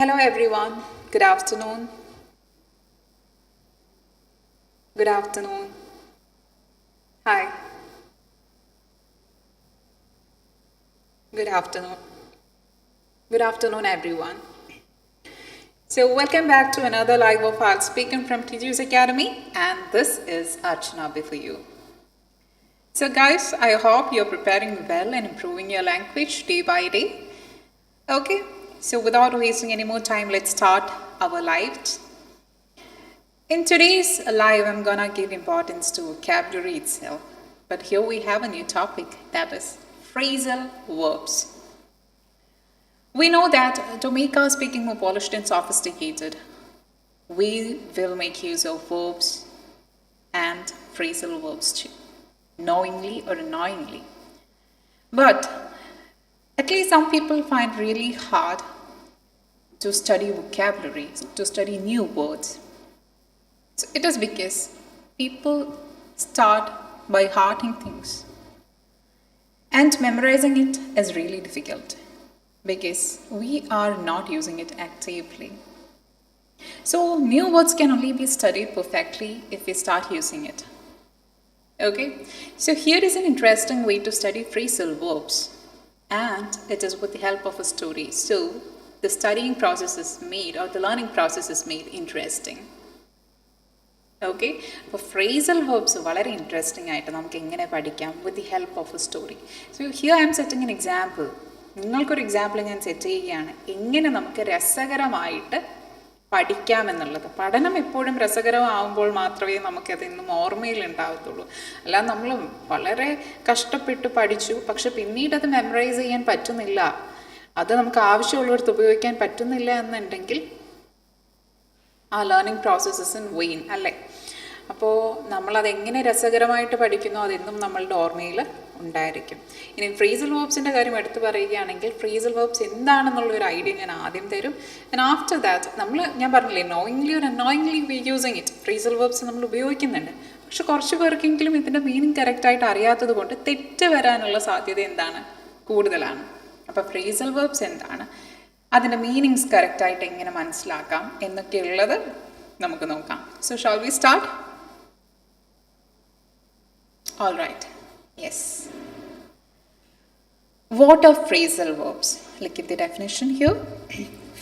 Hello everyone. Good afternoon. Good afternoon. Hi. Good afternoon. Good afternoon everyone. So welcome back to another live of IELTS Speaking from Tiju's Academy, and this is Archana before you. So guys, I hope you're preparing well and improving your language day by day. Okay, so without wasting any more time, let's start our live. In today's live, I'm gonna give importance to vocabulary itself. But here we have a new topic, that is phrasal verbs. We know that to make our speaking more polished and sophisticated, we will make use of verbs and phrasal verbs too, knowingly or unknowingly. But at least some people find really hard to study vocabulary, to study new words. So it is because people start by hearting things, and memorizing it is really difficult because we are not using it actively. So new words can only be studied perfectly if we start using it. Okay, so here is an interesting way to study phrasal verbs, and it is with the help of a story. So the studying process is made, or the learning process is made interesting. Okay, അപ്പോൾ phrasal verbs വളരെ interesting ആയിട്ട് നമുക്ക് എങ്ങനെ പഠിക്കാം with the help of A story. So here I M setting an example. നിങ്ങൾക്കൊരു example ഞാൻ set ചെയ്യുകയാണ് എങ്ങനെ നമുക്ക് രസകരമായിട്ട് പഠിക്കാമെന്നുള്ളത്. പഠനം എപ്പോഴും രസകരമാകുമ്പോൾ മാത്രമേ നമുക്കതെന്നും ഓർമ്മയിൽ ഉണ്ടാകത്തുള്ളൂ. അല്ലാതെ നമ്മൾ വളരെ കഷ്ടപ്പെട്ട് പഠിച്ചു, പക്ഷെ പിന്നീട് അത് മെമ്മറൈസ് ചെയ്യാൻ പറ്റുന്നില്ല, അത് നമുക്ക് ആവശ്യമുള്ളിടത്ത് ഉപയോഗിക്കാൻ പറ്റുന്നില്ല എന്നുണ്ടെങ്കിൽ ആ learning process is in vein അല്ലേ. അപ്പോൾ നമ്മളതെങ്ങനെ രസകരമായിട്ട് പഠിക്കുന്നോ അതെന്നും നമ്മളുടെ ഓർമ്മയിൽ ഉണ്ടായിരിക്കും. ഇനി ഫ്രേസൽ വേർബ്സിൻ്റെ കാര്യം എടുത്തു പറയുകയാണെങ്കിൽ ഫ്രേസൽ വേർബ്സ് എന്താണെന്നുള്ളൊരു ഐഡിയ ഞാൻ ആദ്യം തരും. ആൻഡ് ആഫ്റ്റർ ദാറ്റ് ഞാൻ പറഞ്ഞില്ലേ, നോയിങ്ലി ഒരു annoyingly we using it. Phrasal verbs നമ്മൾ ഉപയോഗിക്കുന്നുണ്ട്, പക്ഷെ കുറച്ച് പേർക്കെങ്കിലും ഇതിൻ്റെ മീനിങ് കറക്റ്റായിട്ട് അറിയാത്തത് കൊണ്ട് തെറ്റ് വരാനുള്ള സാധ്യത എന്താണ്, കൂടുതലാണ്. അപ്പോൾ ഫ്രേസൽ വേർബ്സ് എന്താണ്, അതിൻ്റെ മീനിങ്സ് കറക്റ്റായിട്ട് എങ്ങനെ മനസ്സിലാക്കാം എന്നൊക്കെയുള്ളത് നമുക്ക് നോക്കാം. So shall we start? All right, yes. What are phrasal verbs? Look at the definition here.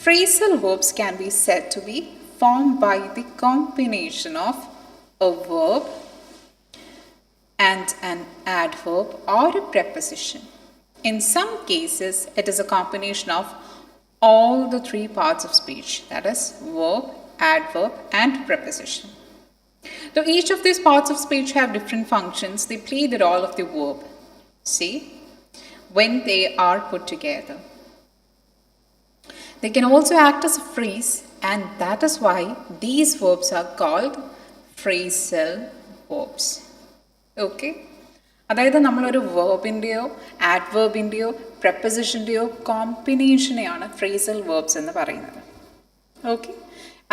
Phrasal verbs can be said to be formed by the combination of a verb and an adverb or a preposition. In some cases, it is a combination of all the three parts of speech, that is verb, adverb and preposition. Though each of these parts of speech have different functions, they play the role of the verb, see, when they are put together. They can also act as a phrase, and that is why these verbs are called phrasal verbs. Okay? അതായത് നമ്മളൊരു വേർബിൻ്റെയോ ആഡ്വേർബിൻ്റെയോ പ്രപ്പോസിഷൻ്റെയോ കോമ്പിനേഷനെയാണ് phrasal verbs എന്ന് പറയുന്നത്. Okay,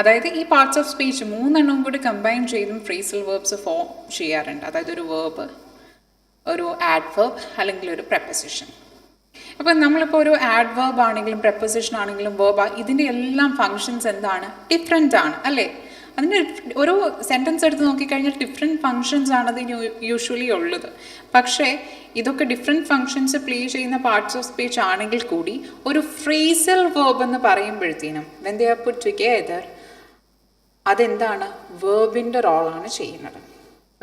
അതായത് ഈ parts of speech മൂന്നെണ്ണം കൂടി combine ചെയ്തും phrasal verbs form ചെയ്യാറുണ്ട്. അതായത് ഒരു വേർബ്, ഒരു ആഡ്വേർബ് അല്ലെങ്കിൽ ഒരു പ്രപ്പോസിഷൻ. അപ്പോൾ നമ്മളിപ്പോൾ ഒരു ആഡ്വേർബ് ആണെങ്കിലും പ്രപ്പോസിഷൻ ആണെങ്കിലും വേർബ്, ഇതിൻ്റെ എല്ലാം ഫങ്ഷൻസ് എന്താണ്, ഡിഫറെൻ്റ് ആണ് അല്ലേ. അതിൻ്റെ ഒരു സെൻറ്റൻസ് എടുത്ത് നോക്കിക്കഴിഞ്ഞാൽ ഡിഫറെൻറ്റ് ഫങ്ഷൻസ് ആണ് അതിന് യൂഷ്വലി ഉള്ളത്. പക്ഷേ ഇതൊക്കെ ഡിഫറെൻറ്റ് ഫങ്ഷൻസ് പ്ലേ ചെയ്യുന്ന പാർട്സ് ഓഫ് സ്പീച്ച് ആണെങ്കിൽ കൂടി ഒരു ഫ്രേസൽ വേർബ് എന്ന് പറയുമ്പോഴത്തേനും when they are puttu together അതെന്താണ്, വേർബിൻ്റെ റോളാണ് ചെയ്യുന്നത്.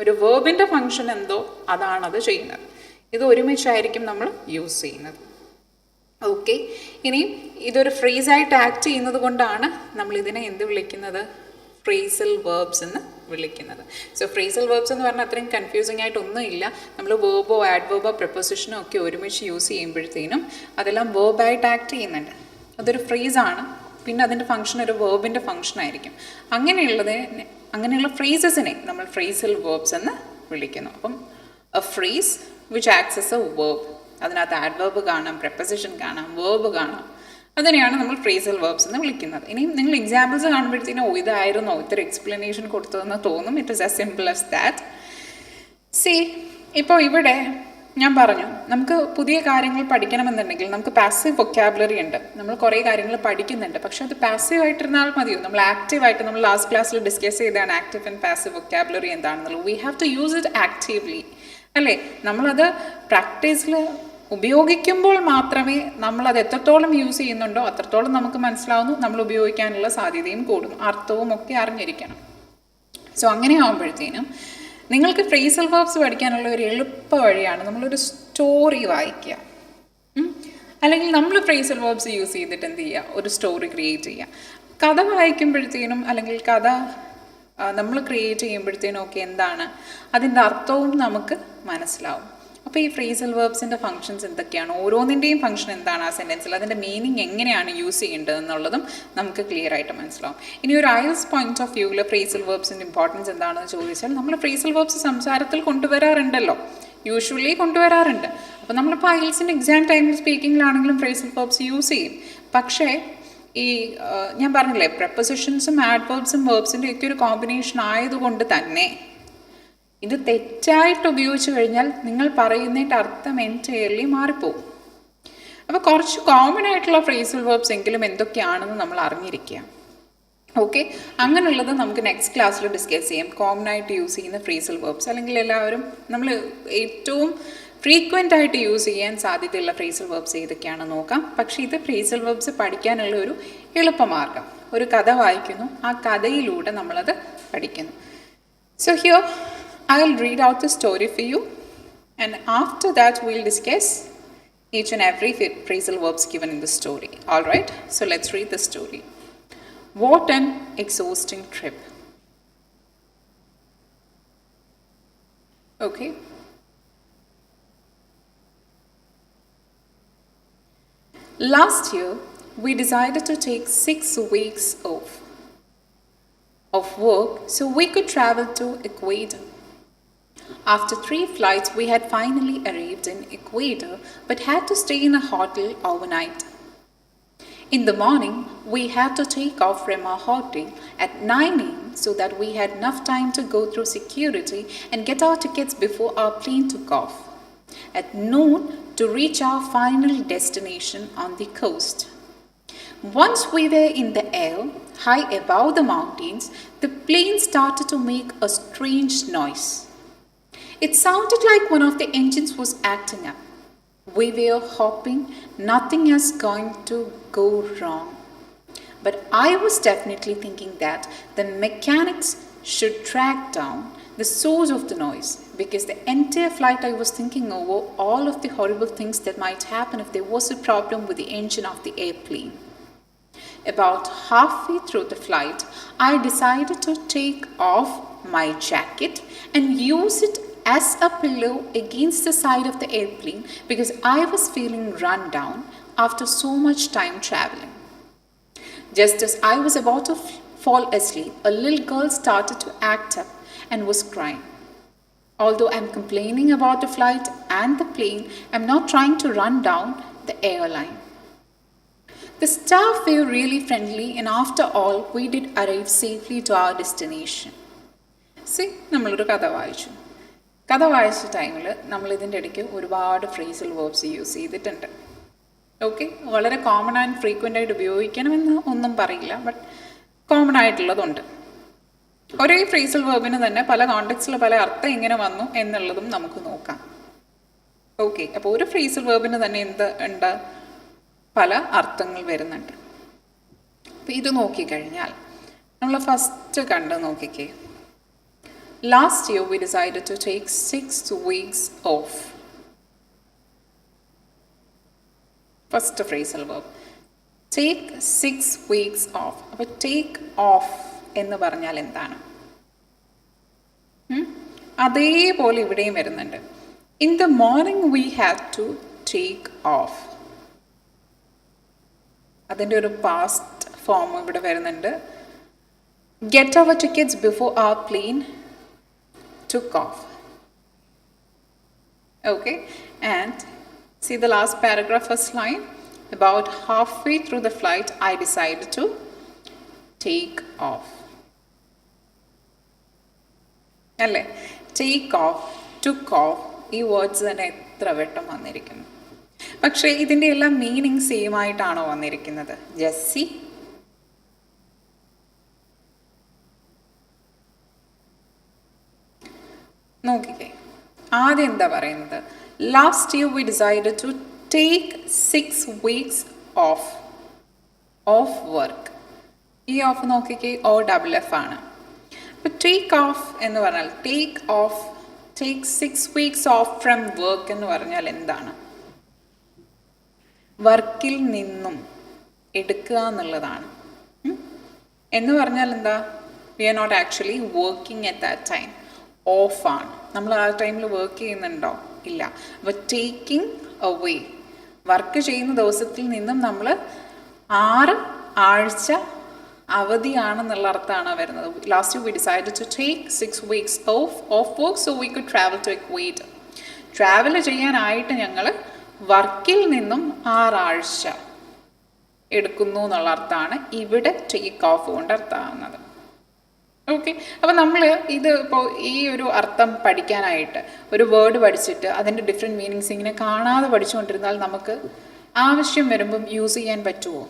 ഒരു വേർബിൻ്റെ ഫങ്ഷൻ എന്തോ അതാണത് ചെയ്യുന്നത്. ഇത് ഒരുമിച്ചായിരിക്കും നമ്മൾ യൂസ് ചെയ്യുന്നത്. ഓക്കെ, ഇനിയും ഇതൊരു ഫ്രേസായിട്ട് ആക്ട് ചെയ്യുന്നത് കൊണ്ടാണ് നമ്മളിതിനെ എന്ത് വിളിക്കുന്നത്, ഫ്രേസൽ വേർബ്സ് എന്ന് വിളിക്കുന്നത്. സോ ഫ്രേസൽ വേർബ്സ് എന്ന് പറഞ്ഞാൽ അത്രയും കൺഫ്യൂസിങ് ആയിട്ടൊന്നും ഇല്ല. നമ്മൾ വേർബോ ആഡ്വേർബോ പ്രപ്പോസിഷനോ ഒക്കെ ഒരുമിച്ച് യൂസ് ചെയ്യുമ്പോഴത്തേനും അതെല്ലാം വേർബായിട്ട് ആക്ട് ചെയ്യുന്നുണ്ട്. അതൊരു ഫ്രേസാണ്, പിന്നെ അതിൻ്റെ ഫങ്ഷൻ ഒരു വേർബിൻ്റെ ഫങ്ഷൻ ആയിരിക്കും. അങ്ങനെയുള്ള ഫ്രേസസിനെ നമ്മൾ ഫ്രേസൽ വേർബ്സ് എന്ന് വിളിക്കുന്നു. അപ്പം A phrase which acts S A verb, അതിനകത്ത് ആഡ്വേർബ് കാണാം, പ്രപ്പോസിഷൻ കാണാം, വേർബ് കാണാം, അതിനെയാണ് നമ്മൾ ഫ്രേസൽ വേർബ്സ് എന്ന് വിളിക്കുന്നത്. ഇനി നിങ്ങൾ എക്സാമ്പിൾസ് കാണുമ്പോഴത്തേനും ഇതായിരുന്നോ ഇത്ര എക്സ്പ്ലനേഷൻ കൊടുത്തതെന്ന് തോന്നും. It is as simple as that. C, ഇപ്പോൾ ഇവിടെ ഞാൻ പറഞ്ഞു നമുക്ക് പുതിയ കാര്യങ്ങൾ പഠിക്കണമെന്നുണ്ടെങ്കിൽ നമുക്ക് പാസീവ് വൊക്കാബുലറി ഉണ്ട്, നമ്മൾ കുറേ കാര്യങ്ങൾ പഠിക്കുന്നുണ്ട്. പക്ഷെ അത് പാസീവ് ആയിട്ടിരുന്നാൽ മതിയോ? നമ്മൾ ആക്റ്റീവായിട്ട്, നമ്മൾ ലാസ്റ്റ് ക്ലാസ്സിൽ ഡിസ്കസ് ചെയ്താണ് ആക്റ്റീവ് ആൻഡ് പാസീവ് വൊക്കാബുലറി എന്താണെന്നുള്ളത്. We have to use it actively, അല്ലേ? നമ്മളത് പ്രാക്ടീസിൽ ഉപയോഗിക്കുമ്പോൾ മാത്രമേ നമ്മളത് എത്രത്തോളം യൂസ് ചെയ്യുന്നുണ്ടോ അത്രത്തോളം നമുക്ക് മനസ്സിലാവുന്നു, നമ്മൾ ഉപയോഗിക്കാനുള്ള സാധ്യതയും കൂടും, അർത്ഥവും ഒക്കെ അറിഞ്ഞിരിക്കണം. സോ അങ്ങനെ ആകുമ്പോഴത്തേനും നിങ്ങൾക്ക് ഫ്രേസൽ വേർബ്സ് പഠിക്കാനുള്ള ഒരു എളുപ്പ വഴിയാണ് നമ്മളൊരു സ്റ്റോറി വായിക്കുക. അല്ലെങ്കിൽ നമ്മൾ ഫ്രേസൽ വേർബ്സ് യൂസ് ചെയ്തിട്ട് എന്ത് ചെയ്യുക, ഒരു സ്റ്റോറി ക്രിയേറ്റ് ചെയ്യുക. കഥ വായിക്കുമ്പോഴത്തേനും അല്ലെങ്കിൽ കഥ നമ്മൾ ക്രിയേറ്റ് ചെയ്യുമ്പോഴത്തേനും ഒക്കെ എന്താണ് അതിൻ്റെ അർത്ഥവും നമുക്ക് മനസ്സിലാവും. അപ്പോൾ ഈ ഫ്രേസൽ വേർബ്സിൻ്റെ ഫങ്ഷൻസ് എന്തൊക്കെയാണ്, ഓരോന്നിൻ്റെയും ഫങ്ഷൻ എന്താണ് ആ സെൻറ്റൻസിൽ, അതിൻ്റെ മീനിങ് എങ്ങനെയാണ് യൂസ് ചെയ്യേണ്ടത് എന്നുള്ളതും നമുക്ക് ക്ലിയർ ആയിട്ട് മനസ്സിലാവും. ഇനി ഒരു IELTS പോയിന്റ് ഓഫ് വ്യൂവിൽ ഫ്രേസൽ വേർബ്സിൻ്റെ ഇമ്പോർട്ടൻസ് എന്താണെന്ന് ചോദിച്ചാൽ, നമ്മൾ ഫ്രേസൽ വേർബ്സ് സംസാരത്തിൽ കൊണ്ടുവരാറുണ്ടല്ലോ, യൂഷ്വലി കൊണ്ടുവരാറുണ്ട്. അപ്പോൾ നമ്മളിപ്പോൾ IELTSൻ്റെ എക്സാം ടൈമിൽ സ്പീക്കിങ്ങിലാണെങ്കിലും ഫ്രേസൽ വേർബ്സ് യൂസ് ചെയ്യും. പക്ഷേ ഈ ഞാൻ പറഞ്ഞില്ലേ, പ്രപ്പോസിഷൻസും ആഡ്വേർബ്സും വേർബ്സിൻ്റെ ഒക്കെ ഒരു കോമ്പിനേഷൻ ആയതുകൊണ്ട് തന്നെ ഇത് തെറ്റായിട്ട് ഉപയോഗിച്ച് കഴിഞ്ഞാൽ നിങ്ങൾ പറയുന്നതിൻ്റെ അർത്ഥം എൻറ്റയർലി മാറിപ്പോവും. അപ്പോൾ കുറച്ച് കോമൺ ആയിട്ടുള്ള ഫ്രേസൽ വേർബ്സ് എങ്കിലും എന്തൊക്കെയാണെന്ന് നമ്മൾ അറിഞ്ഞിരിക്കുക. ഓക്കെ, അങ്ങനെയുള്ളത് നമുക്ക് നെക്സ്റ്റ് ക്ലാസ്സിൽ ഡിസ്കസ് ചെയ്യാം. കോമൺ ആയിട്ട് യൂസ് ചെയ്യുന്ന ഫ്രേസൽ വേർബ്സ്, അല്ലെങ്കിൽ എല്ലാവരും നമ്മൾ ഏറ്റവും ഫ്രീക്വൻ്റ് ആയിട്ട് യൂസ് ചെയ്യാൻ സാധ്യതയുള്ള ഫ്രേസൽ വേർബ്സ് ഏതൊക്കെയാണെന്ന് നോക്കാം. പക്ഷേ ഇത് ഫ്രേസൽ വേർബ്സ് പഠിക്കാനുള്ള ഒരു എളുപ്പമാർഗം. ഒരു കഥ വായിക്കുന്നു, ആ കഥയിലൂടെ നമ്മളത് പഠിക്കുന്നു. So here I'll read out the story for you, and after that we'll discuss each and every phrasal verbs given in the story. All right, so let's read the story. What an exhausting trip. Okay. Last year we decided to take 6 weeks of work so we could travel to Ecuador. After 3 flights, we had finally arrived in Ecuador but had to stay in a hotel overnight. In the morning, we had to take off from our hotel at 9 a.m. so that we had enough time to go through security and get our tickets before our plane took off. At noon, to reach our final destination on the coast. Once we were in the air, high above the mountains, the plane started to make a strange noise. It sounded like one of the engines was acting up. We were hoping nothing is going to go wrong. But I was definitely thinking that the mechanics should track down the source of the noise, because the entire flight I was thinking over all of the horrible things that might happen if there was a problem with the engine of the airplane. About halfway through the flight, I decided to take off my jacket and use it as a pillow against the side of the airplane because I was feeling run down after so much time traveling. Just as I was about to fall asleep, a little girl started to act up and was crying. Although I'm complaining about the flight and the plane, I'm not trying to run down the airline. The staff were really friendly, and after all, we did arrive safely to our destination. See, നമ്മളൊരു കഥ വായിച്ചു. കഥ വായിച്ച ടൈമിൽ നമ്മളിതിൻ്റെ ഇടയ്ക്ക് ഒരുപാട് phrasal verbs use ചെയ്തിട്ടുണ്ട്. ഓക്കെ, വളരെ കോമൺ ആൻഡ് ഫ്രീക്വൻ്റ് ആയിട്ട് ഉപയോഗിക്കണമെന്ന് ഒന്നും പറയില്ല, ബട്ട് കോമൺ ആയിട്ടുള്ളതുണ്ട്. ഒരേ ഫ്രേസൽ വേർബിന് തന്നെ പല കോണ്ടെക്സ്റ്റിൽ പല അർത്ഥം എങ്ങനെ വന്നു എന്നുള്ളതും നമുക്ക് നോക്കാം. ഓക്കെ, അപ്പോൾ ഒരു ഫ്രേസൽ വേർബിന് തന്നെ എന്ത് ഉണ്ട്, പല അർത്ഥങ്ങൾ വരുന്നുണ്ട്. അപ്പോൾ ഇത് നോക്കിക്കഴിഞ്ഞാൽ നമ്മൾ ഫസ്റ്റ് കണ്ട് നോക്കിക്കേ. Last year we decided to take 6 weeks off. First phrasal verb. Take 6 weeks off. അപ്പോൾ take off എന്ന് പറഞ്ഞാൽ എന്താണ്? അതേപോലെ ഇവിടെയും വരുന്നുണ്ട്. In the morning we had to take off. അതിൻ്റെ ഒരു പാസ്റ്റ് ഫോം ഇവിടെ വരുന്നുണ്ട്. Get our tickets before our plane took off. Okay, and see the last paragraph, first line. About halfway through the flight, I decided to take off. അല്ലേ, take off, took off, ഈ words തന്നെ എത്ര വട്ടം വന്നിരിക്കുന്നു. പക്ഷേ ഇതിൻ്റെ എല്ലാം meaning same ആയിട്ടാണോ വന്നിരിക്കുന്നത്? ജസ്സി, നോക്കിക്കേ, ആദ്യം എന്താ പറയുന്നത്? Last year we decided to take 6 weeks off work. ഈ ഓഫ് നോക്കിക്കേ, OFF ആണ്. അപ്പോൾ ടേക്ക് ഓഫ് എന്ന് പറഞ്ഞാൽ take 6 weeks off from work എന്ന് പറഞ്ഞാൽ എന്താണ്? വർക്കിൽ നിന്നും എടുക്കുക എന്നുള്ളതാണ്. എന്ന് പറഞ്ഞാൽ എന്താ? We are not actually working at that time. ഓഫാണ്. നമ്മൾ ആ ടൈമിൽ വർക്ക് ചെയ്യുന്നുണ്ടോ? ഇല്ല. അപ്പോൾ ടേക്കിംഗ് അവേ, വർക്ക് ചെയ്യുന്ന ദിവസത്തിൽ നിന്നും നമ്മൾ 6 ആഴ്ച അവധിയാണെന്നുള്ള അർത്ഥമാണ് വരുന്നത്. Last we decided to take 6 weeks off work so we could travel to Ecuador. Travel ചെയ്യാനായിട്ട് ഞങ്ങൾ വർക്കിൽ നിന്നും 6 ആഴ്ച എടുക്കുന്നു എന്നുള്ള അർത്ഥമാണ് ഇവിടെ ടേക്ക് ഓഫ് കൊണ്ട് അർത്ഥമാകുന്നത്. ഓക്കെ, അപ്പോൾ നമ്മൾ ഇത് ഇപ്പോൾ ഈ ഒരു അർത്ഥം പഠിക്കാനായിട്ട് ഒരു വേർഡ് പഠിച്ചിട്ട് അതിൻ്റെ ഡിഫറെൻറ്റ് മീനിങ്സ് ഇങ്ങനെ കാണാതെ പഠിച്ചുകൊണ്ടിരുന്നാൽ നമുക്ക് ആവശ്യം വരുമ്പം യൂസ് ചെയ്യാൻ പറ്റുമോ?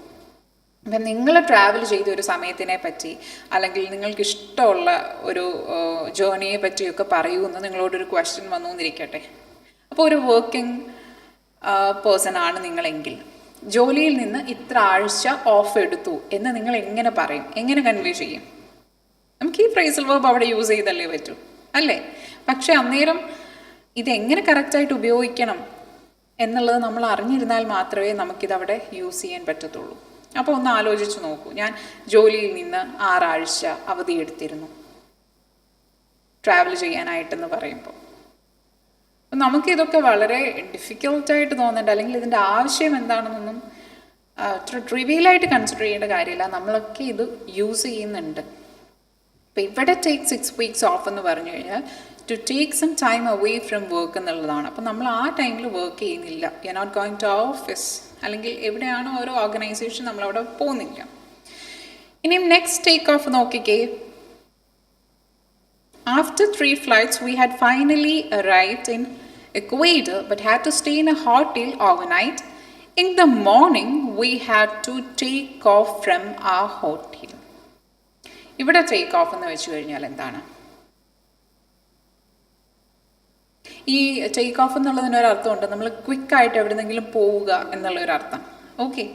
അപ്പം നിങ്ങൾ ട്രാവൽ ചെയ്ത ഒരു സമയത്തിനെ പറ്റി അല്ലെങ്കിൽ നിങ്ങൾക്ക് ഇഷ്ടമുള്ള ഒരു ജേർണിയെ പറ്റിയൊക്കെ പറയുമെന്ന് നിങ്ങളോടൊരു ക്വസ്റ്റ്യൻ വന്നു എന്നിരിക്കട്ടെ. അപ്പോൾ ഒരു വർക്കിംഗ് പേഴ്സൺ ആണ് നിങ്ങളെങ്കിൽ ജോലിയിൽ നിന്ന് ഇത്ര ആഴ്ച ഓഫ് എടുത്തു എന്ന് നിങ്ങൾ എങ്ങനെ പറയും? എങ്ങനെ കൺവേ ചെയ്യും? നമുക്ക് ഈ ഫ്രേസൽ വെർബ് അവിടെ യൂസ് ചെയ്തല്ലേ പറ്റൂ, അല്ലേ? പക്ഷെ അന്നേരം ഇതെങ്ങനെ കറക്റ്റായിട്ട് ഉപയോഗിക്കണം എന്നുള്ളത് നമ്മൾ അറിഞ്ഞിരുന്നാൽ മാത്രമേ നമുക്കിതവിടെ യൂസ് ചെയ്യാൻ പറ്റത്തുള്ളൂ. അപ്പോൾ ഒന്ന് ആലോചിച്ച് നോക്കൂ. ഞാൻ ജോലിയിൽ നിന്ന് 6 ആഴ്ച അവധിയെടുത്തിരുന്നു ട്രാവൽ ചെയ്യാനായിട്ടെന്ന് പറയുമ്പോൾ നമുക്കിതൊക്കെ വളരെ ഡിഫിക്കൽട്ടായിട്ട് തോന്നുന്നുണ്ട്, അല്ലെങ്കിൽ ഇതിൻ്റെ ആവശ്യം എന്താണെന്നൊന്നും ട്രിവിയലായിട്ട് കൺസിഡർ ചെയ്യേണ്ട കാര്യമില്ല. നമ്മളൊക്കെ ഇത് യൂസ് ചെയ്യുന്നുണ്ട്. അപ്പോൾ ഇവിടെ ടേക്ക് 6 weeks ഓഫ് എന്ന് പറഞ്ഞു കഴിഞ്ഞാൽ to take some time away from work എന്നുള്ളതാണ്. അപ്പോൾ നമ്മൾ ആ ടൈമിൽ വർക്ക് ചെയ്യുന്നില്ല. You are not going to office, അല്ലെങ്കിൽ എവിടെയാണോ ഓരോ ഓർഗനൈസേഷൻ നമ്മളവിടെ പോകുന്നില്ല. ഇനിയും നെക്സ്റ്റ് ടേക്ക് ഓഫ് നോക്കിക്കേ. After 3 flights, we had finally arrived in Ecuador but had to stay in a hotel overnight. In the morning, we had to take off from our hotel. ഇവിടെ take off എന്ന് വെച്ച് കഴിഞ്ഞാൽ എന്താണ്? ഈ take off എന്നുള്ളതിനൊരർത്ഥമുണ്ട്, നമ്മൾ ക്വിക്കായിട്ട് എവിടെന്നെങ്കിലും പോവുക എന്നുള്ളൊരർത്ഥം. Okay,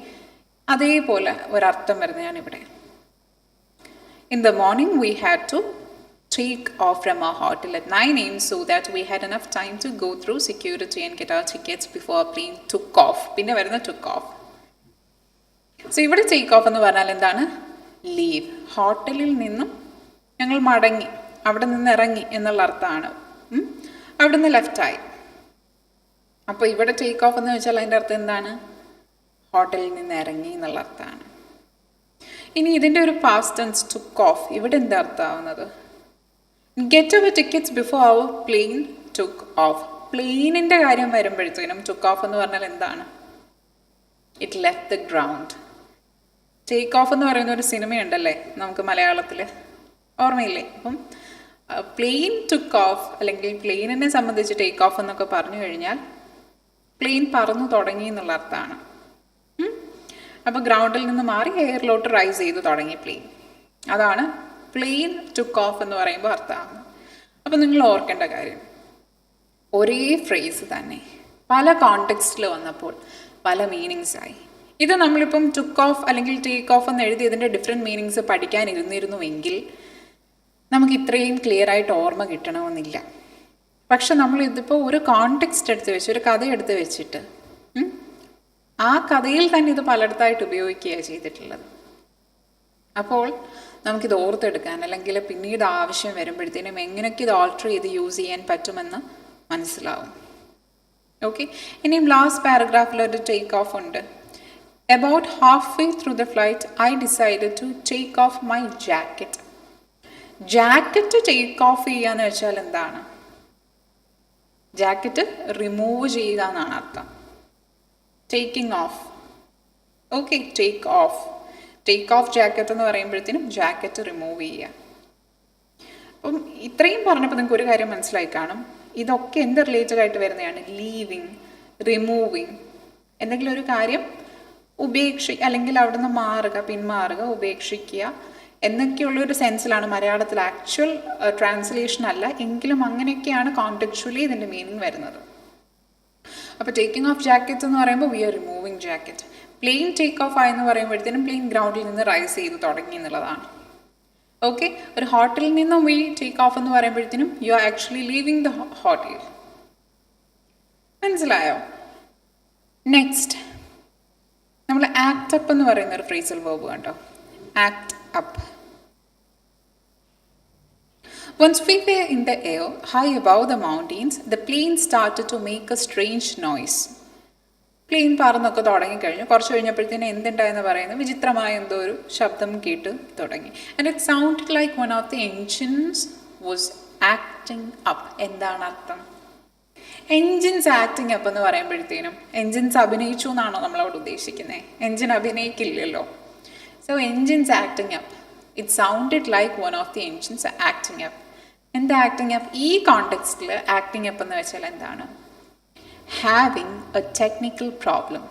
അതേപോലെ ഒരർത്ഥം വരുന്നത് ഞാനിവിടെ. In the morning, we had to take off from our hotel at 9 AM so that we had enough time to go through security and get our tickets before our plane took off. പിന്നെ വരുന്ന took off. So ഇവിടെ take off എന്ന് പറഞ്ഞാൽ എന്താണ്? Leave. ഹോട്ടലിൽ നിന്നും ഞങ്ങൾ മടങ്ങി, അവിടെ നിന്ന് ഇറങ്ങി എന്നുള്ള അർത്ഥമാണ്. അവിടെ നിന്ന് ലെഫ്റ്റായി. അപ്പോൾ ഇവിടെ ടേക്ക് ഓഫ് എന്ന് വെച്ചാൽ അതിൻ്റെ അർത്ഥം എന്താണ്? ഹോട്ടലിൽ നിന്ന് ഇറങ്ങി എന്നുള്ള അർത്ഥമാണ്. ഇനി ഇതിൻ്റെ ഒരു പാസ്റ്റ് ടെൻസ് took off, ഇവിടെ എന്താ അർത്ഥമാവുന്നത്? Get our tickets before our plane took off. പ്ലെയിനിൻ്റെ കാര്യം വരുമ്പോഴത്തേനും took off എന്ന് പറഞ്ഞാൽ എന്താണ്? It left the ground. Take off എന്ന് പറയുന്ന ഒരു സിനിമയുണ്ടല്ലേ നമുക്ക് മലയാളത്തിൽ, ഓർമ്മയില്ലേ? അപ്പം പ്ലെയിൻ took off അല്ലെങ്കിൽ പ്ലെയിനിനെ സംബന്ധിച്ച് ടേക്ക് ഓഫ് എന്നൊക്കെ പറഞ്ഞു കഴിഞ്ഞാൽ പ്ലെയിൻ പറന്നു തുടങ്ങി എന്നുള്ള അർത്ഥമാണ്. അപ്പോൾ ഗ്രൗണ്ടിൽ നിന്ന് മാറി എയറിലോട്ട് റൈസ് ചെയ്ത് തുടങ്ങി പ്ലെയിൻ. അതാണ് പ്ലെയിൻ took off എന്ന് പറയുമ്പോൾ അർത്ഥമാണ്. അപ്പോൾ നിങ്ങൾ ഓർക്കേണ്ട കാര്യം, ഒരേ ഫ്രേസ് തന്നെ പല കോണ്ടെക്സ്റ്റിൽ വന്നപ്പോൾ പല മീനിങ്സായി. ഇത് നമ്മളിപ്പം took off അല്ലെങ്കിൽ ടേക്ക് ഓഫ് എന്ന് എഴുതി ഇതിൻ്റെ ഡിഫറെൻറ്റ് മീനിങ്സ് പഠിക്കാനിരുന്നിരുന്നുവെങ്കിൽ നമുക്ക് ഇത്രയും ക്ലിയർ ആയിട്ട് ഓർമ്മ കിട്ടണമെന്നില്ല. പക്ഷെ നമ്മൾ ഇതിപ്പോൾ ഒരു കോണ്ടെക്സ്റ്റ് എടുത്ത് വെച്ച്, ഒരു കഥ എടുത്ത് വെച്ചിട്ട് ആ കഥയിൽ തന്നെ ഇത് പലയിടത്തായിട്ട് ഉപയോഗിക്കുകയാണ് ചെയ്തിട്ടുള്ളത്. അപ്പോൾ നമുക്കിത് ഓർത്തെടുക്കാൻ അല്ലെങ്കിൽ പിന്നീട് ആവശ്യം വരുമ്പോഴത്തേനും എങ്ങനെയൊക്കെ ഇത് ഓൾട്ടർ ചെയ്ത് യൂസ് ചെയ്യാൻ പറ്റുമെന്ന് മനസ്സിലാവും. ഓക്കെ, ഇനിയും ലാസ്റ്റ് പാരഗ്രാഫിലൊരു ടേക്ക് ഓഫ് ഉണ്ട്. About halfway through the flight, I decided to take off my jacket. Jacket take off ചെയ്യുക എന്ന് വെച്ചാൽ എന്താണ്? ജാക്കറ്റ് റിമൂവ് ചെയ്യുക എന്നാണ് അർത്ഥം. Taking of. Okay, take off. Take off jacket എന്ന് പറയുമ്പോഴത്തേനും ജാക്കറ്റ് റിമൂവ് ചെയ്യുക. അപ്പം ഇത്രയും പറഞ്ഞപ്പോൾ നിങ്ങൾക്ക് ഒരു കാര്യം മനസ്സിലായി കാണും. ഇതൊക്കെ എന്ത് റിലേറ്റഡ് ആയിട്ട് വരുന്നതാണ്? ലീവിങ്, റിമൂവിങ്, എന്തെങ്കിലും ഒരു കാര്യം അല്ലെങ്കിൽ അവിടുന്ന് മാറുക, പിന്മാറുക, ഉപേക്ഷിക്കുക എന്നൊക്കെയുള്ളൊരു സെൻസിലാണ് മലയാളത്തിൽ. ആക്ച്വൽ ട്രാൻസ്ലേഷൻ അല്ല, എങ്കിലും അങ്ങനെയൊക്കെയാണ് കോണ്ടെക്ച്വലി ഇതിൻ്റെ മീനിങ് വരുന്നത്. അപ്പോൾ ടേക്കിംഗ് ഓഫ് ജാക്കറ്റ്സ് എന്ന് പറയുമ്പോൾ we are removing jacket. Plane take off ആയെന്ന് പറയുമ്പോഴത്തേനും പ്ലെയിൻ ഗ്രൗണ്ടിൽ നിന്ന് റൈസ് ചെയ്ത് തുടങ്ങി എന്നുള്ളതാണ്. ഓക്കെ, ഒരു ഹോട്ടലിൽ നിന്നും വി ടേക്ക് ഓഫ് എന്ന് പറയുമ്പോഴത്തേനും you are actually living the hotel. മനസ്സിലായോ? നെക്സ്റ്റ് നമ്മൾ ആക്ട് അപ്പ് എന്ന് പറയുന്ന ഒരു ഫ്രേസൽ വേർബ് കണ്ടോ? Act up. Once we were in the air, high above the mountains, the plane started to make a strange noise. Plane പറന്നൊക്കെ തുടങ്ങിക്കഴിഞ്ഞു. കുറച്ച് കഴിഞ്ഞപ്പോഴത്തേനും എന്തുണ്ടായെന്ന് പറയുന്നത് വിചിത്രമായ എന്തോ ഒരു ശബ്ദം കേട്ട് തുടങ്ങി. And it sound like one of the engines was acting up. എന്താണ് അർത്ഥം? എൻജിൻസ് ആക്ടിങ് അപ്പ് എന്ന് പറയുമ്പോഴത്തേനും എൻജിൻസ് അഭിനയിച്ചു എന്നാണോ നമ്മളവിടെ ഉദ്ദേശിക്കുന്നത്? എൻജിൻ അഭിനയിക്കില്ലല്ലോ. So engines acting up, it sounded like one of the engines acting up. എന്താ ആക്ടിങ് അപ്പ്? ഈ കോണ്ടെക്സ്റ്റിൽ ആക്ടിങ് അപ്പ് എന്ന് വെച്ചാൽ എന്താണ്? Having a technical problem.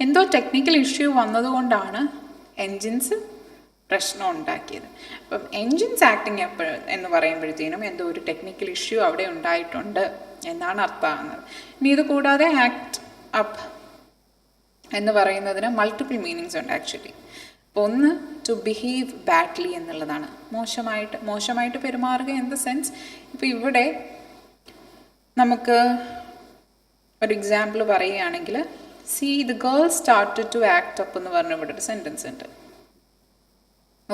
എന്തോ ടെക്നിക്കൽ ഇഷ്യൂ വന്നതുകൊണ്ടാണ് എൻജിൻസ് പ്രശ്നം ഉണ്ടാക്കിയത്. അപ്പം എൻജിൻസ് ആക്ടിങ് അപ്പ് എന്ന് പറയുമ്പോഴത്തേനും എന്തോ ഒരു ടെക്നിക്കൽ ഇഷ്യൂ അവിടെ ഉണ്ടായിട്ടുണ്ട് എന്നാണ് അർത്ഥമാകുന്നത്. ഇനി ഇത് കൂടാതെ ആക്ട് അപ്പ് എന്ന് പറയുന്നതിന് മൾട്ടിപ്പിൾ മീനിങ്സ് ഉണ്ട് ആക്ച്വലി. അപ്പോൾ ഒന്ന് ടു ബിഹേവ് ബാഡ്ലി എന്നുള്ളതാണ്, മോശമായിട്ട് പെരുമാറുക ഇൻ ദ സെൻസ്. ഇപ്പോൾ ഇവിടെ നമുക്ക് ഒരു എക്സാമ്പിൾ പറയുകയാണെങ്കിൽ, see the girl started to act up എന്ന് പറഞ്ഞ ഇവിടെ ഒരു സെൻറ്റൻസ് ഉണ്ട്.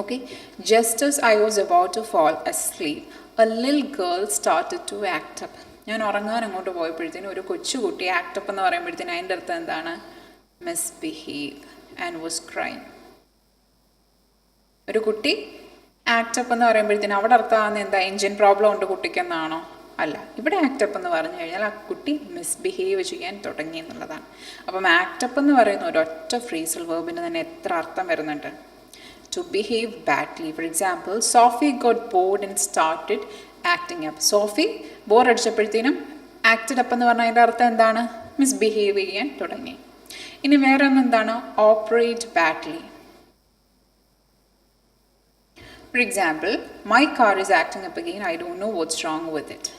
Okay, just as I was about to fall asleep a little girl started to act up. ഞാൻ ഉറങ്ങാൻ അങ്ങോട്ട് പോയപ്പോഴത്തേനും ഒരു കൊച്ചുകുട്ടി ആക്ട് അപ്പ് എന്ന് പറയുമ്പോഴത്തേനും അതിൻ്റെ അർത്ഥം എന്താണ്? Misbehave and was crime. ഒരു കുട്ടി ആക്ട് അപ്പ് എന്ന് പറയുമ്പോഴത്തേനും അവിടെ അർത്ഥമാകുന്ന എന്താ? എൻജിൻ പ്രോബ്ലം ഉണ്ട് കുട്ടിക്കെന്നാണോ? അല്ല. ഇവിടെ ആക്ട് അപ്പ് എന്ന് പറഞ്ഞു കഴിഞ്ഞാൽ ആ കുട്ടി മിസ്ബിഹേവ് ചെയ്യാൻ തുടങ്ങി എന്നുള്ളതാണ്. അപ്പം ആക്ട് അപ്പ് എന്ന് പറയുന്ന ഒരൊറ്റ ഫ്രേസൽ വേർബിന് തന്നെ എത്ര അർത്ഥം വരുന്നുണ്ട്? To behave badly. For example, Sophie got bored and started acting up. Sophie bore അടിച്ചപ്പോഴത്തേനും ആക്റ്റഡ് അപ്പ് എന്ന് പറഞ്ഞാൽ അതിൻ്റെ അർത്ഥം എന്താണ്? മിസ്ബിഹേവ് ചെയ്യാൻ തുടങ്ങി. ഇനി വേറെ ഒന്നെന്താണ്? Operate badly. For example, my car is acting up again, I don't know what's wrong with it.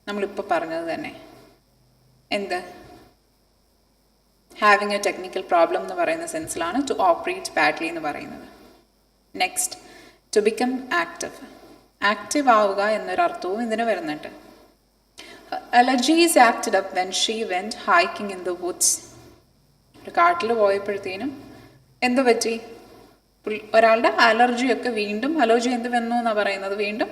നമ്മളിപ്പോൾ പറഞ്ഞത് തന്നെ എന്ത്? ഹാവിങ് എ ടെക്നിക്കൽ പ്രോബ്ലം എന്ന് പറയുന്ന സെൻസിലാണ് ടു ഓപ്പറേറ്റ് ബാഡ്ലി എന്ന് പറയുന്നത്. Next, to become active. Active ആവുക എന്നൊരർത്ഥവും ഇതിന് വരുന്നുണ്ട്. Allergies acted up when she went hiking in the woods. ഒരു കാട്ടിൽ പോയപ്പോഴത്തേനും എന്ത് പറ്റി? ഒരാളുടെ അലർജിയൊക്കെ വീണ്ടും, അലർജി എന്ത് വന്നു എന്നാണ് പറയുന്നത്? വീണ്ടും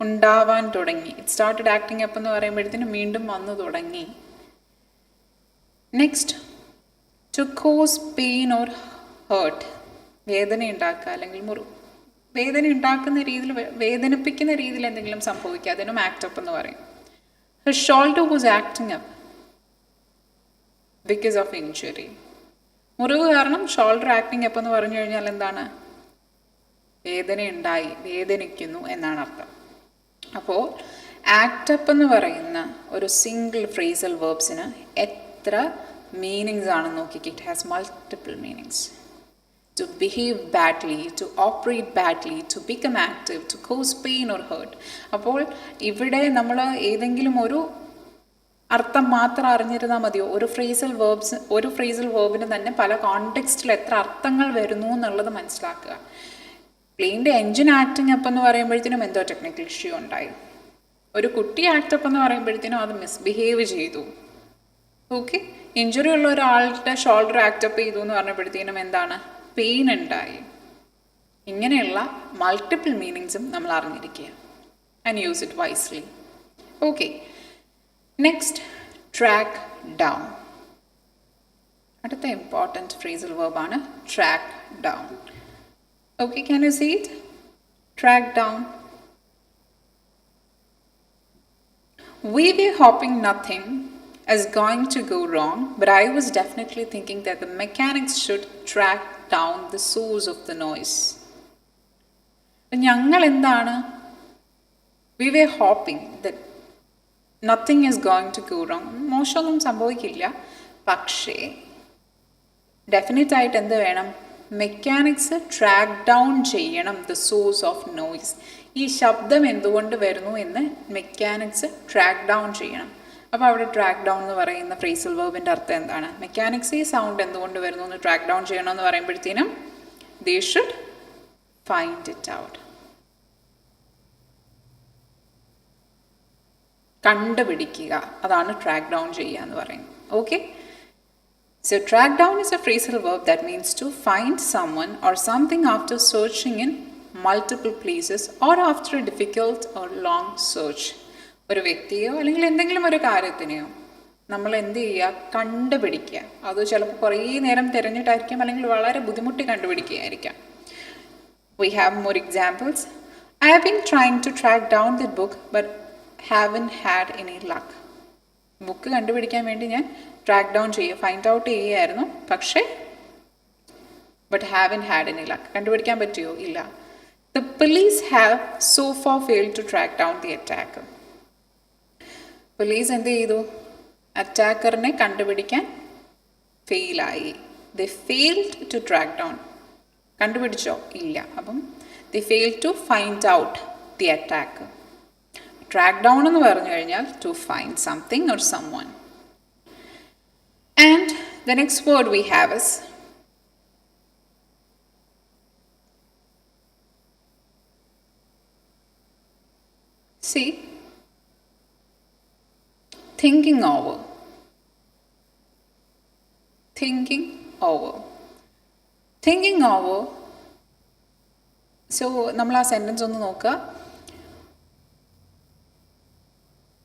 ഉണ്ടാവാൻ തുടങ്ങി. ഇറ്റ് സ്റ്റാർട്ടഡ് ആക്ടിങ് അപ്പ് എന്ന് പറയുമ്പോഴത്തേനും വീണ്ടും വന്നു തുടങ്ങി. Next, to cause pain or hurt. വേദന ഉണ്ടാക്കുക അല്ലെങ്കിൽ വേദന ഉണ്ടാക്കുന്ന രീതിയിൽ, വേദനിപ്പിക്കുന്ന രീതിയിൽ എന്തെങ്കിലും സംഭവിക്കുക, അതിനും ആക്ട് അപ്പ് എന്ന് പറയും. Har shoulder was acting up because of injury. മുറിവ് കാരണം ഷോൾഡർ ആക്ടിങ് അപ്പ് എന്ന് പറഞ്ഞു കഴിഞ്ഞാൽ എന്താണ്? വേദനയുണ്ടായി, വേദനിക്കുന്നു എന്നാണ് അർത്ഥം. അപ്പോൾ ആക്ട് അപ്പ് എന്ന് പറയുന്ന ഒരു സിംഗിൾ ഫ്രേസൽ വേർബ്സിന് എത്ര മീനിങ്സ് ആണെന്ന് നോക്കിയിട്ട് it has multiple meanings. To behave badly, to operate badly, to become active, to cause pain or hurt. അപ്പോൾ ഇവിടെ നമ്മൾ ഏതെങ്കിലും ഒരു അർത്ഥം മാത്രം അറിഞ്ഞിരുന്നാൽ മതിയോ? ഒരു ഫ്രേസൽ വേർബിന് തന്നെ പല കോണ്ടെക്സ്റ്റിൽ എത്ര അർത്ഥങ്ങൾ വരുന്നു എന്നുള്ളത് മനസ്സിലാക്കുക. പ്ലെയിൻ്റെ എൻജിൻ ആക്ടിങ് അപ്പ് എന്ന് പറയുമ്പോഴത്തേനും എന്തോ ടെക്നിക്കൽ ഇഷ്യൂ ഉണ്ടായി. ഒരു കുട്ടി ആക്ട് അപ്പ് എന്ന് പറയുമ്പോഴത്തേനും അത് മിസ്ബിഹേവ് ചെയ്തു. ഓക്കെ, ഇഞ്ചുറി ഉള്ള ഒരാളുടെ ഷോൾഡർ ആക്ട് അപ്പ് ചെയ്തു എന്ന് പറഞ്ഞപ്പോഴത്തേനും എന്താണ്? പെയിൻ ഉണ്ടായി. ഇങ്ങനെയുള്ള മൾട്ടിപ്പിൾ മീനിങ്സും നമ്മൾ അറിഞ്ഞിരിക്കുക. And use it wisely. Okay, next, track down. അടുത്ത ഇമ്പോർട്ടൻറ്റ് ഫ്രേസൽ വേർബാണ് track down. Okay, can you see it? Track down. We were hoping nothing is going to go wrong, but I was definitely thinking that the mechanics should track down the source of the noise. ഞങ്ങൾ എന്താണ്? We were hoping that nothing is going to go wrong, മോശമൊന്നും സംഭവിക്കില്ല. പക്ഷേ ഡെഫിനറ്റായിട്ട് എന്ത് വേണം? Mechanics track down ചെയ്യണം the source of noise. ഈ ശബ്ദം എന്തുകൊണ്ട് വരുന്നു എന്ന് മെക്കാനിക്സ് ട്രാക്ക് ഡൗൺ ചെയ്യണം. അപ്പോൾ അവിടെ ട്രാക്ക് ഡൗൺ എന്ന് പറയുന്ന ഫ്രേസൽ വേർബിൻ്റെ അർത്ഥം എന്താണ്? മെക്കാനിക്സ് ഈ സൗണ്ട് എന്തുകൊണ്ട് വരുന്നു എന്ന് ട്രാക്ക് ഡൗൺ ചെയ്യണമെന്ന് പറയുമ്പോഴത്തേനും they should find it out. കണ്ടുപിടിക്കുക, അതാണ് ട്രാക്ക് ഡൗൺ ചെയ്യുക എന്ന് പറയുന്നത്. Okay, so track down is a phrasal verb that means to find someone or something after searching in multiple places or after a difficult or long search. ഒരു വ്യക്തിയോ അല്ലെങ്കിൽ എന്തെങ്കിലും ഒരു കാര്യത്തിനെയോ നമ്മൾ എന്ത് ചെയ്യുക? കണ്ടുപിടിക്കുക. അത് ചിലപ്പോൾ കുറേ നേരം തിരഞ്ഞിട്ടായിരിക്കാം, അല്ലെങ്കിൽ വളരെ ബുദ്ധിമുട്ടി കണ്ടുപിടിക്കുകയായിരിക്കാം. We have more examples. I have been trying to track down that book but haven't had any luck. Book കണ്ടുപിടിക്കാൻ വേണ്ടി ഞാൻ ട്രാക്ക് ഡൗൺ ചെയ്യുക, ഫൈൻഡ് ഔട്ട് ചെയ്യുകയായിരുന്നു, പക്ഷേ but haven't had any luck. കണ്ടുപിടിക്കാൻ പറ്റിയോ? ഇല്ല. The police have so far failed to track down the attacker. Police എന്ത് ചെയ്തു? അറ്റാക്കറിനെ കണ്ടുപിടിക്കാൻ ഫെയിലായി. The failed to track down. കണ്ടുപിടിച്ചോ? ഇല്ല. അപ്പം the failed to find out the attacker. Track down എന്ന് പറഞ്ഞു കഴിഞ്ഞാൽ to find something or someone. And the next word we have is see, thinking over. Thinking over. Thinking over. So, നമ്മൾ ആ sentence ഒന്ന് നോക്കുക.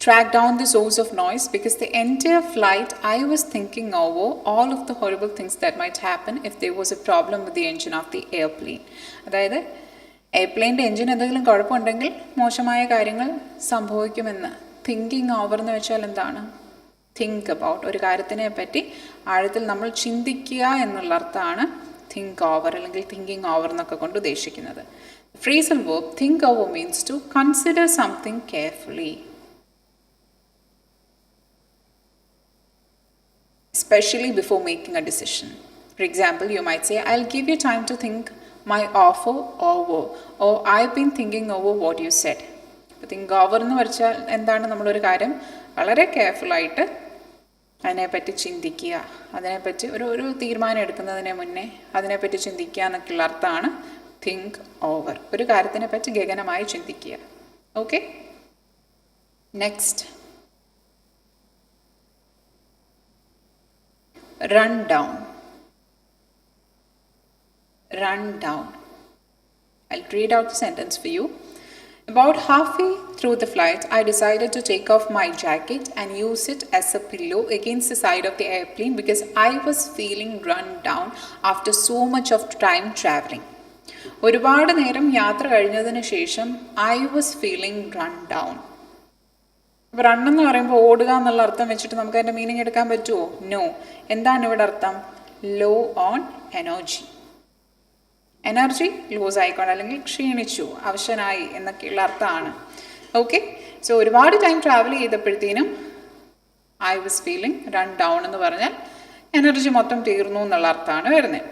Track down the source of noise. Because the entire flight I was thinking over all of the horrible things that might happen if there was a problem with the engine of the airplane. അതായത് എയർപ്ലെയിൻ്റെ engine എന്തെങ്കിലും കുഴപ്പമുണ്ടെങ്കിൽ മോശമായ കാര്യങ്ങൾ സംഭവിക്കുമെന്ന്. Thinking over എന്ന് വെച്ചാൽ എന്താണ്? Think about. ഒരു കാര്യത്തിനെ പറ്റി ആഴത്തിൽ നമ്മൾ ചിന്തിക്കുക എന്നുള്ള അർത്ഥമാണ് തിങ്ക് ഓവർ അല്ലെങ്കിൽ തിങ്കിങ് ഓവർ എന്നൊക്കെ കൊണ്ട് ഉദ്ദേശിക്കുന്നത്. Phrasal verb think over means to consider something carefully. Especially before making a decision. For example, you might say, I'll give you time to think my offer over, or I've been thinking over what you said. അപ്പോൾ think over എന്ന് വെച്ചാൽ എന്താണ്? നമ്മളൊരു കാര്യം വളരെ കെയർഫുള്ളായിട്ട് അതിനെപ്പറ്റി ചിന്തിക്കുക, അതിനെപ്പറ്റി ഒരു തീരുമാനം എടുക്കുന്നതിന് മുന്നേ അതിനെപ്പറ്റി ചിന്തിക്കുക എന്നൊക്കെയുള്ള അർത്ഥമാണ് തിങ്ക് ഓവർ. ഒരു കാര്യത്തിനെ പറ്റി ഗഹനമായി ചിന്തിക്കുക. Okay, next run down. Run down. I'll read out the sentence for you. About halfway through the flight, I decided to take off my jacket and use it as a pillow against the side of the airplane because I was feeling run down after so much of time traveling. ഒരുപാട് നേരം യാത്ര കഴിഞ്ഞതിന് ശേഷം I was feeling run down. അപ്പോൾ run എന്ന് പറയുമ്പോൾ ഓടുക എന്നുള്ള അർത്ഥം വെച്ചിട്ട് നമുക്ക് അതിൻ്റെ മീനിങ് എടുക്കാൻ പറ്റുമോ? നോ. എന്താണ് ഇവിടെ അർത്ഥം? Low on energy. Energy lose ആയിക്കൊണ്ട് അല്ലെങ്കിൽ ക്ഷീണിച്ചു, അവശനായി എന്നൊക്കെയുള്ള അർത്ഥമാണ്. ഓക്കെ, സോ ഒരുപാട് ടൈം ട്രാവൽ ചെയ്തപ്പോഴത്തേനും I was feeling run down എന്ന് പറഞ്ഞാൽ എനർജി മൊത്തം തീർന്നു എന്നുള്ള അർത്ഥമാണ് വരുന്നത്.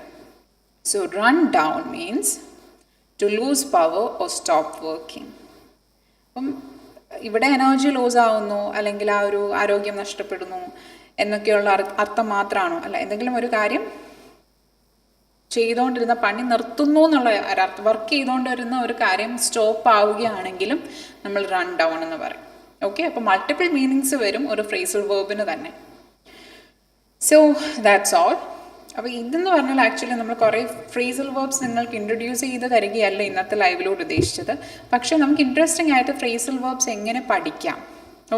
So run down means to lose power or stop working. അപ്പം ഇവിടെ എനർജി ലൂസ് ആവുന്നു അല്ലെങ്കിൽ ആ ഒരു ആരോഗ്യം നഷ്ടപ്പെടുന്നു എന്നൊക്കെയുള്ള അർത്ഥം മാത്രമാണോ? അല്ല, എന്തെങ്കിലും ഒരു കാര്യം ചെയ്തുകൊണ്ടിരുന്ന പണി നിർത്തുന്നു എന്നുള്ള ഒരർത്ഥം. വർക്ക് ചെയ്തുകൊണ്ടിരുന്ന ഒരു കാര്യം സ്റ്റോപ്പ് ആവുകയാണെങ്കിലും നമ്മൾ റൺ ഡൗൺ എന്ന് പറയും. ഓക്കെ, അപ്പോൾ മൾട്ടിപ്പിൾ മീനിങ്സ് വരും ഒരു ഫ്രേസൽ വേർബിന് തന്നെ. So that's all. അപ്പോൾ ഇതെന്ന് പറഞ്ഞാൽ ആക്ച്വലി നമ്മൾ കുറേ ഫ്രേസൽ വേർബ്സ് നിങ്ങൾക്ക് ഇൻട്രൊഡ്യൂസ് ചെയ്ത് തരികയല്ല ഇന്നത്തെ ലൈവിലൂടെ ഉദ്ദേശിച്ചത്. പക്ഷേ നമുക്ക് ഇൻട്രസ്റ്റിംഗ് ആയിട്ട് ഫ്രേസൽ വേർബ്സ് എങ്ങനെ പഠിക്കാം.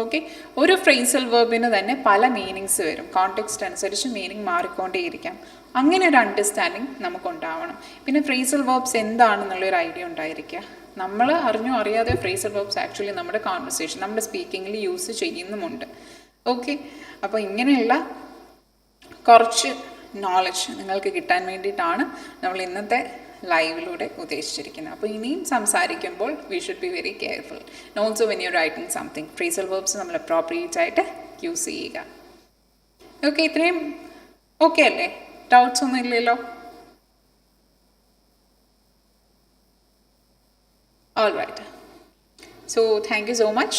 ഓക്കെ, ഒരു ഫ്രേസൽ വേർബിന് തന്നെ പല മീനിങ്സ് വരും. കോണ്ടെക്സ്റ്റ് അനുസരിച്ച് മീനിങ് മാറിക്കൊണ്ടേയിരിക്കാം. അങ്ങനെ ഒരു അണ്ടർസ്റ്റാൻഡിങ് നമുക്കുണ്ടാവണം. പിന്നെ ഫ്രേസൽ വേർബ്സ് എന്താണെന്നുള്ളൊരു ഐഡിയ ഉണ്ടായിരിക്കുക. നമ്മൾ അറിഞ്ഞോ അറിയാതെ ഫ്രേസൽ വേർബ്സ് ആക്ച്വലി നമ്മുടെ കോൺവെർസേഷൻ, നമ്മുടെ സ്പീക്കിങ്ങിൽ യൂസ് ചെയ്യുന്നുമുണ്ട്. ഓക്കെ, അപ്പോൾ ഇങ്ങനെയുള്ള കുറച്ച് നോളജ് നിങ്ങൾക്ക് കിട്ടാൻ വേണ്ടിയിട്ടാണ് നമ്മൾ ഇന്നത്തെ ലൈവിലൂടെ ഉദ്ദേശിച്ചിരിക്കുന്നത്. അപ്പോൾ ഇനിയും സംസാരിക്കുമ്പോൾ we should be very careful. Also when you writing something phrasal verbs നമ്മൾ അപ്രോപ്രിയേറ്റ് ആയിട്ട് യൂസ് ചെയ്യുക. ഓക്കെ, ഇത്രയും ഓക്കെ അല്ലേ? ഡൗട്ട്സ് ഒന്നും ഇല്ലല്ലോ? All right. So thank you so much.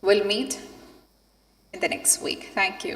We'll meet in the next week. Thank you.